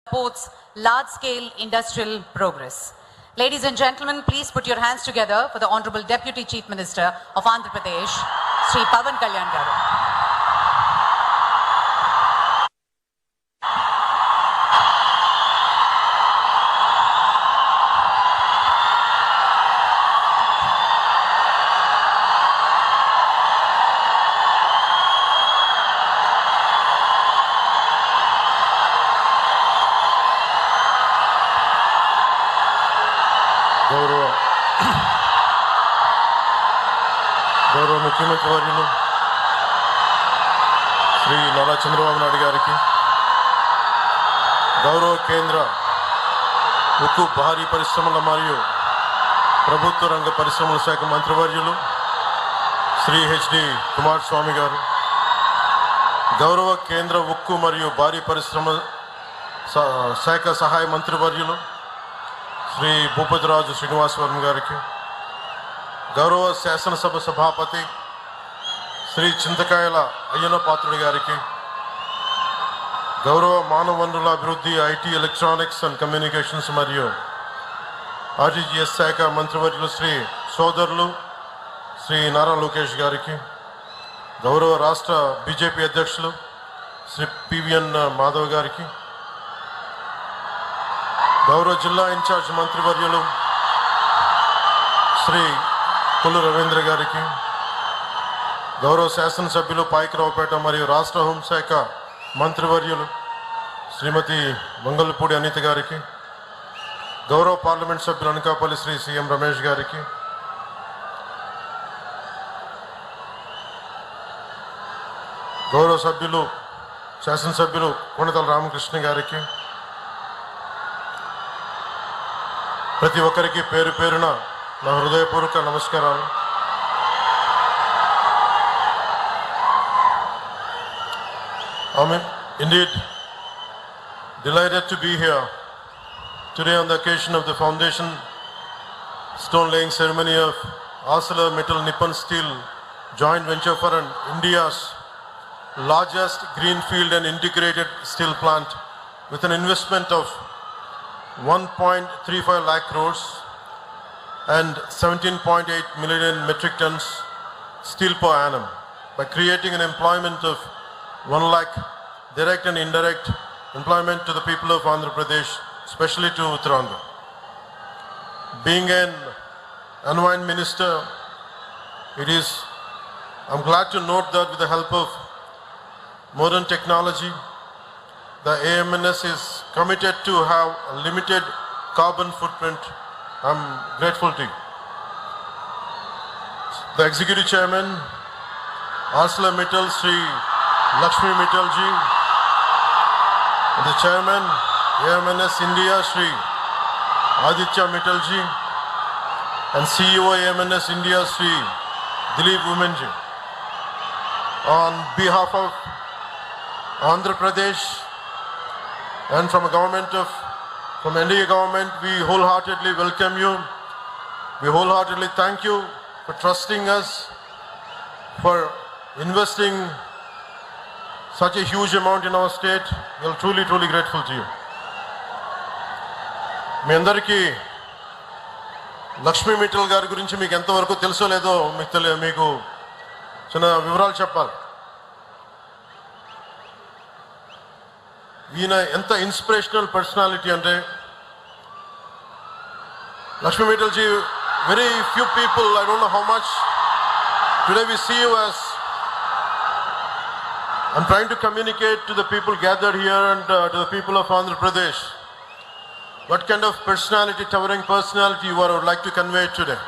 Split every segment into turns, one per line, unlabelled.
supports large-scale industrial progress. Ladies and gentlemen, please put your hands together for the Honorable Deputy Chief Minister of Andhra Pradesh, Sri Pavan Kalyan Garu.
గౌరవ ముఖ్యమంత్రి వర్యులు శ్రీ నారా చంద్రబాబు నాయుడు గారికి, గౌరవ కేంద్ర ఉక్కు భారీ పరిశ్రమల మరియు ప్రభుత్వ రంగ పరిశ్రమల శాఖ మంత్రివర్యులు శ్రీ హెచ్డి కుమారస్వామి గారు, గౌరవ కేంద్ర ఉక్కు మరియు భారీ పరిశ్రమ శాఖ సహాయ మంత్రివర్యులు శ్రీ భూపతిరాజు శ్రీనివాసవర్మ గారికి, గౌరవ శాసనసభ సభాపతి శ్రీ చింతకాయల అయ్యన్న పాత్రుడి గారికి, గౌరవ మానవ వనరుల అభివృద్ధి, ఐటీ, ఎలక్ట్రానిక్స్ అండ్ కమ్యూనికేషన్స్ మరియు ఆర్టీజీఎస్ శాఖ మంత్రివర్యులు శ్రీ సోదరులు శ్రీ నారా లోకేష్ గారికి, గౌరవ రాష్ట్ర బీజేపీ అధ్యక్షులు శ్రీ పివిఎన్ మాధవ్ గారికి, గౌరవ జిల్లా ఇన్ఛార్జ్ మంత్రివర్యులు శ్రీ కొల్లు రవీంద్ర గారికి, గౌరవ శాసనసభ్యులు పాయకరావుపేట మరియు రాష్ట్ర హోంశాఖ మంత్రివర్యులు శ్రీమతి మంగళపూడి అనిత గారికి, గౌరవ పార్లమెంట్ సభ్యులు అనకాపల్లి శ్రీ సిఎం రమేష్ గారికి, గౌరవ సభ్యులు శాసనసభ్యులు కొణితల రామకృష్ణ గారికి, ప్రతి ఒక్కరికి పేరు పేరున నా హృదయపూర్వక నమస్కారాలు. I'm indeed delighted to be here today on the occasion of the foundation stone laying ceremony of ArcelorMittal Nippon Steel joint venture for India's largest greenfield and integrated steel plant with an investment of 1.35 lakh crores and 17.8 million metric tons steel per annum by creating an employment of 1 lakh direct and indirect employment to the people of Andhra Pradesh, especially to Uttarakhand. Being an environment minister, I'm glad to note that with the help of modern technology, the AMNS is committed to have a limited carbon footprint. I'm grateful to you. The Executive Chairman, ArcelorMittal, Sri Lakshmi Mittal ji, and the Chairman, AMNS India, Sri Aditya Mittal ji, and CEO AMNS India, Sri Dilip Women ji. On behalf of Andhra Pradesh and from NDA government, we wholeheartedly welcome you. We wholeheartedly thank you for trusting us, for investing such a huge amount in our state. We are truly, truly grateful to you. మీ అందరికీ లక్ష్మీ మిట్టల్ గారి గురించి మీకు ఎంతవరకు తెలుసో లేదో మీకు చిన్న వివరాలు చెప్పాలి. ఈయన ఎంత ఇన్స్పిరేషనల్ పర్సనాలిటీ అంటే, Lakshmi Mittal ji, very few people, I don't know how much, today we see you as, I'm trying to communicate to the people gathered here and to the people of Andhra Pradesh, what kind of personality, towering personality you are, I would like to convey today.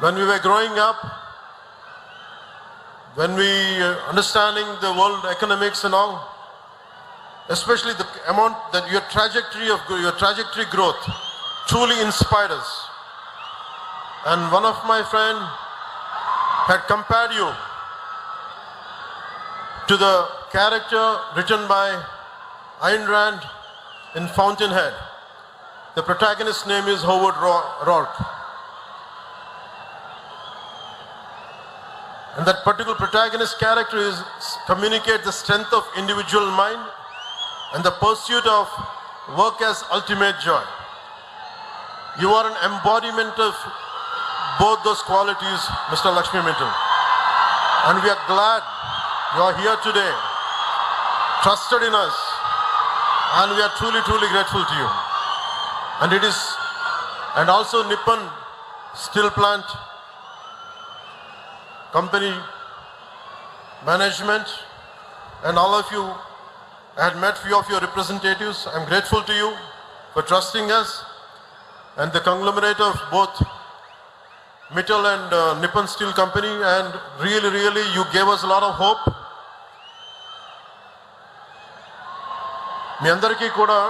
When we were growing up, when we understanding the world economics and all, especially the amount that your trajectory growth truly inspired us. And one of my friend had compared you to the character written by Ayn Rand in Fountainhead. The protagonist's name is Howard Roark. And that particular protagonist character communicates the strength of individual mind and the pursuit of work as ultimate joy. You are an embodiment of both those qualities, Mr. Lakshmi Mittal. And we are glad you are here today, trusted in us, and we are truly, truly grateful to you. And also Nippon Steel Plant Company management and all of you. I had met few of your representatives. I'm grateful to you for trusting us, and the conglomerate of both Mittal and Nippon Steel Company, and really you gave us a lot of hope. మీ అందరికీ కూడా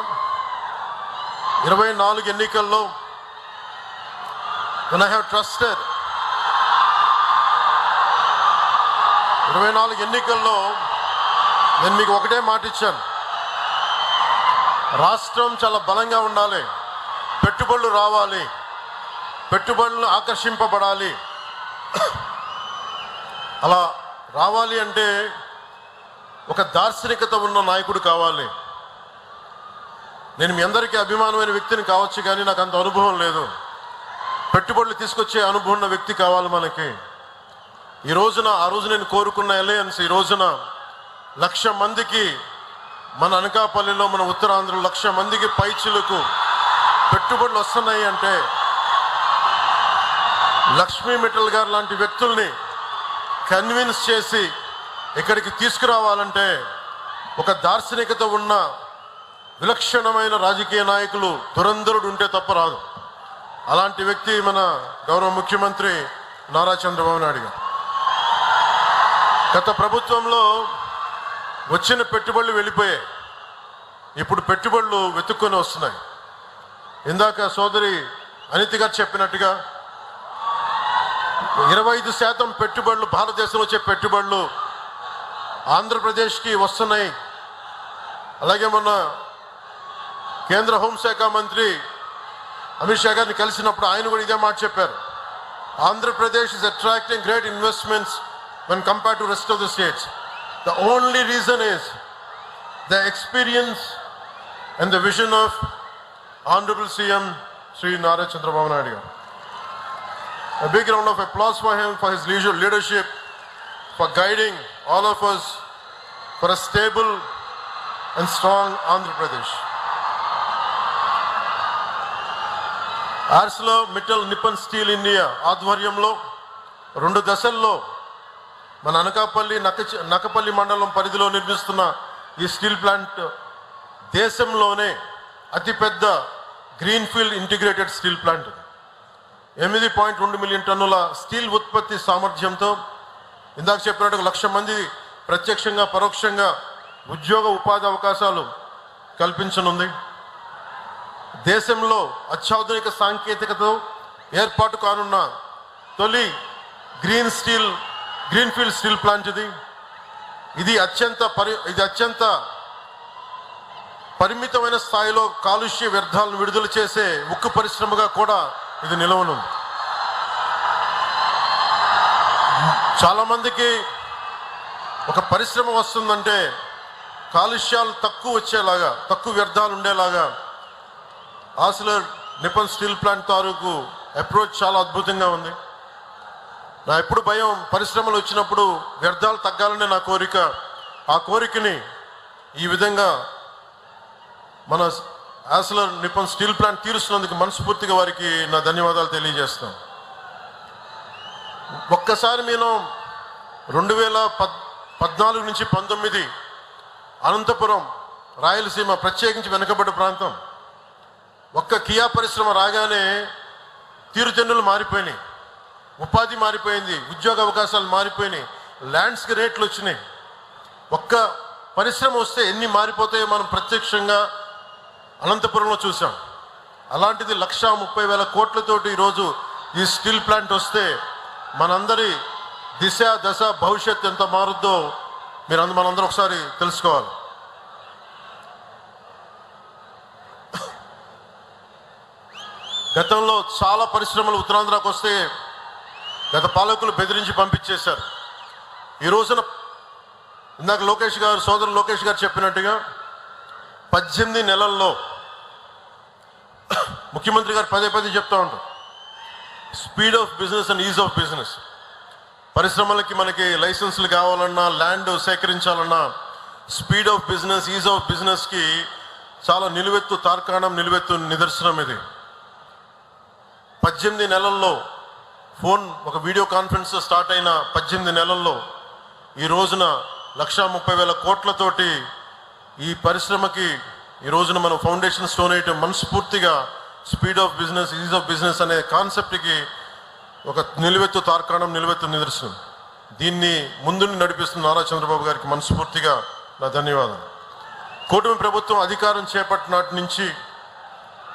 24 ఎన్నికల్లో when I have trusted 24 ఎన్నికల్లో నేను మీకు ఒకటే మాట ఇచ్చాను. రాష్ట్రం చాలా బలంగా ఉండాలి, పెట్టుబడులు రావాలి, పెట్టుబడులు ఆకర్షింపబడాలి. అలా రావాలి అంటే ఒక దార్శనికత ఉన్న నాయకుడు కావాలి. నేను మీ అందరికీ అభిమానమైన వ్యక్తిని కావచ్చు, కానీ నాకు అంత అనుభవం లేదు. పెట్టుబడులు తీసుకొచ్చే అనుభవం ఉన్న వ్యక్తి కావాలి మనకి. ఈ రోజున ఆ రోజు నేను కోరుకున్న అలయన్స్ ఈ రోజున 1,00,000 మందికి, మన అనకాపల్లిలో, మన ఉత్తరాంధ్రలో 1,00,000 మందికి పైచిలకు పెట్టుబడులు వస్తున్నాయి అంటే లక్ష్మీ మిట్టల్ గారు లాంటి వ్యక్తుల్ని కన్విన్స్ చేసి ఇక్కడికి తీసుకురావాలంటే ఒక దార్శనికత ఉన్న విలక్షణమైన రాజకీయ నాయకులు, దురంధరుడు ఉంటే తప్ప రాదు. అలాంటి వ్యక్తి మన గౌరవ ముఖ్యమంత్రి నారా చంద్రబాబు నాయుడు గారు. గత ప్రభుత్వంలో వచ్చిన పెట్టుబడులు వెళ్ళిపోయాయి, ఇప్పుడు పెట్టుబడులు వెతుక్కొని వస్తున్నాయి. ఇందాక సోదరి అనిత గారు చెప్పినట్టుగా 25% పెట్టుబడులు, భారతదేశంలో వచ్చే పెట్టుబడులు ఆంధ్రప్రదేశ్కి వస్తున్నాయి. అలాగే మొన్న కేంద్ర హోంశాఖ మంత్రి అమిత్ షా గారిని కలిసినప్పుడు ఆయన కూడా ఇదే మాట చెప్పారు. Andhra Pradesh is attracting great investments when compared to rest of the states. The only reason is the experience and the vision of Honorable CM Sri Nara Chandrababu Naidu garu. A big round of applause for him, for his leadership, for guiding all of us for a stable and strong Andhra Pradesh. ArcelorMittal Nippon Steel India ఆధ్వర్యంలో 2 దశల్లో మన అనకాపల్లి నక్కపల్లి మండలం పరిధిలో నిర్మిస్తున్న ఈ steel plant దేశంలోనే అతిపెద్ద greenfield integrated steel plant. 8.2 million టన్నుల స్టీల్ ఉత్పత్తి సామర్థ్యంతో ఇందాక చెప్పినట్టు 1,00,000 మంది ప్రత్యక్షంగా పరోక్షంగా ఉద్యోగ ఉపాధి అవకాశాలు కల్పించనుంది. దేశంలో అత్యాధునిక సాంకేతికతతో ఏర్పాటు కానున్న తొలి గ్రీన్ఫీల్డ్ స్టీల్ ప్లాంట్ ఇది అత్యంత పరిమితమైన స్థాయిలో కాలుష్య వ్యర్థాలను విడుదల చేసే ఉక్కు పరిశ్రమగా కూడా ఇది నిలవనుంది. చాలా మందికి ఒక పరిశ్రమ వస్తుందంటే కాలుష్యాలు తక్కువ వచ్చేలాగా, తక్కువ వ్యర్థాలు ఉండేలాగా ఆర్సిలర్ నిప్పన్ స్టీల్ ప్లాంట్ తాలూకు అప్రోచ్ చాలా అద్భుతంగా ఉంది. నా ఎప్పుడు భయం, పరిశ్రమలు వచ్చినప్పుడు వ్యర్థాలు తగ్గాలనే నా కోరిక. ఆ కోరికని ఈ విధంగా మన ఆర్సిలర్ నిప్పన్ స్టీల్ ప్లాంట్ తీరుస్తున్నందుకు మనస్ఫూర్తిగా వారికి నా ధన్యవాదాలు తెలియజేస్తాను. ఒక్కసారి నేను 2014 నుంచి 19 అనంతపురం, రాయలసీమ, ప్రత్యేకించి వెనుకబడ్డ ప్రాంతం, ఒక్క కియా పరిశ్రమ రాగానే తీరుతెన్నులు మారిపోయినాయి, ఉపాధి మారిపోయింది, ఉద్యోగ అవకాశాలు మారిపోయినాయి, ల్యాండ్స్కి రేట్లు వచ్చినాయి. ఒక్క పరిశ్రమ వస్తే ఎన్ని మారిపోతాయో మనం ప్రత్యక్షంగా అనంతపురంలో చూసాం. అలాంటిది 1,30,000 కోట్లతోటి ఈరోజు ఈ స్టీల్ ప్లాంట్ వస్తే మనందరి దిశ దశ భవిష్యత్తు ఎంత మారుద్దో మనందరూ ఒకసారి తెలుసుకోవాలి. గతంలో చాలా పరిశ్రమలు ఉత్తరాంధ్రకు వస్తే గత పాలకులు బెదిరించి పంపించేశారు. ఈ రోజున ఇందాక సోదరు లోకేష్ గారు చెప్పినట్టుగా 18 నెలల్లో ముఖ్యమంత్రి గారు పదే పదే చెప్తా ఉంటారు, speed of business and ease of business. పరిశ్రమలకి మనకి లైసెన్సులు కావాలన్నా, ల్యాండ్ సేకరించాలన్నా, speed of business, ease of బిజినెస్కి చాలా నిలువెత్తు తార్కాణం, నిలువెత్తు నిదర్శనం ఇది. 18 నెలల్లో ఫోన్ ఒక వీడియో కాన్ఫరెన్స్ స్టార్ట్ అయిన 18 నెలల్లో ఈ రోజున 1,30,000 కోట్లతోటి ఈ పరిశ్రమకి ఈ రోజున మనం ఫౌండేషన్ స్టోన్ వేయటం మనస్ఫూర్తిగా speed of business, ease of business అనే కాన్సెప్ట్కి ఒక నిలువెత్తు తార్కాణం, నిలువెత్తు నిదర్శనం. దీన్ని ముందుండి నడిపిస్తున్న నారా చంద్రబాబు గారికి మనస్ఫూర్తిగా నా ధన్యవాదాలు. కూటమి ప్రభుత్వం అధికారం చేపట్టినాటి నుంచి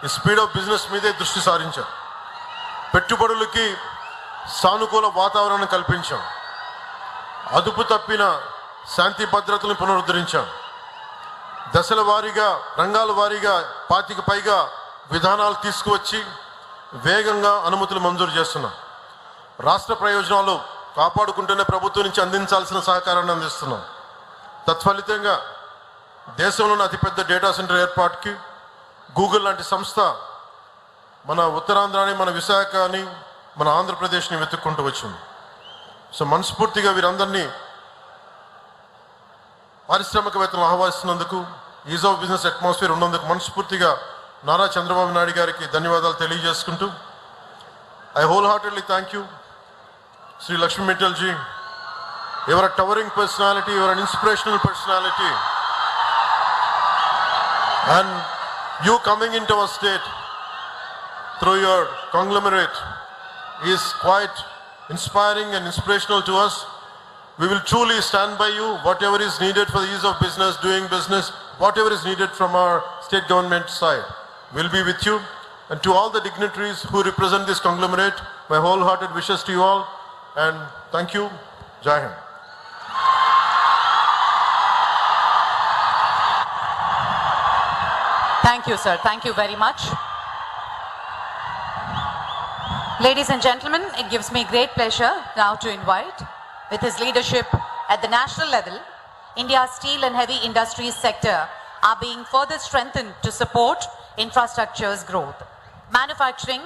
ఈ స్పీడ్ ఆఫ్ బిజినెస్ మీదే దృష్టి సారించాం. పెట్టుబడులకి సానుకూల వాతావరణం కల్పించాం. అదుపు తప్పిన శాంతి భద్రతలను పునరుద్ధరించాం. దశల వారీగా, రంగాల వారీగా 25 పైగా విధానాలు తీసుకువచ్చి వేగంగా అనుమతులు మంజూరు చేస్తున్నాం. రాష్ట్ర ప్రయోజనాలు కాపాడుకుంటూనే ప్రభుత్వం నుంచి అందించాల్సిన సహకారాన్ని అందిస్తున్నాం. తత్ఫలితంగా దేశంలోని అతిపెద్ద డేటా సెంటర్ ఏర్పాటుకి గూగుల్ లాంటి సంస్థ మన ఉత్తరాంధ్రాని, మన విశాఖని, మన ఆంధ్రప్రదేశ్ని వెతుక్కుంటూ వచ్చింది. సో మనస్ఫూర్తిగా వీరందరినీ పారిశ్రామికవేత్తలను ఆహ్వానిస్తున్నందుకు, ఈజ్ ఆఫ్ బిజినెస్ అట్మాస్ఫియర్ ఉన్నందుకు మనస్ఫూర్తిగా నారా చంద్రబాబు నాయుడు గారికి ధన్యవాదాలు తెలియజేసుకుంటూ, I whole heartedly thank you Sri Lakshmi Mittal ji. You are a towering personality, you are an inspirational personality. And you coming into our state through your conglomerate is quite inspiring and inspirational to us. We will truly stand by you. Whatever is needed for the ease of business, doing business, whatever is needed from our state government side, we'll be with you. And to all the dignitaries who represent this conglomerate, my wholehearted wishes to you all. And thank you. Jai Hind.
Thank you, sir. Thank you very much. Ladies and gentlemen, it gives me great pleasure now to invite, with his leadership at the national level, India's steel and heavy industries sector are being further strengthened to support infrastructure's growth. Manufacturing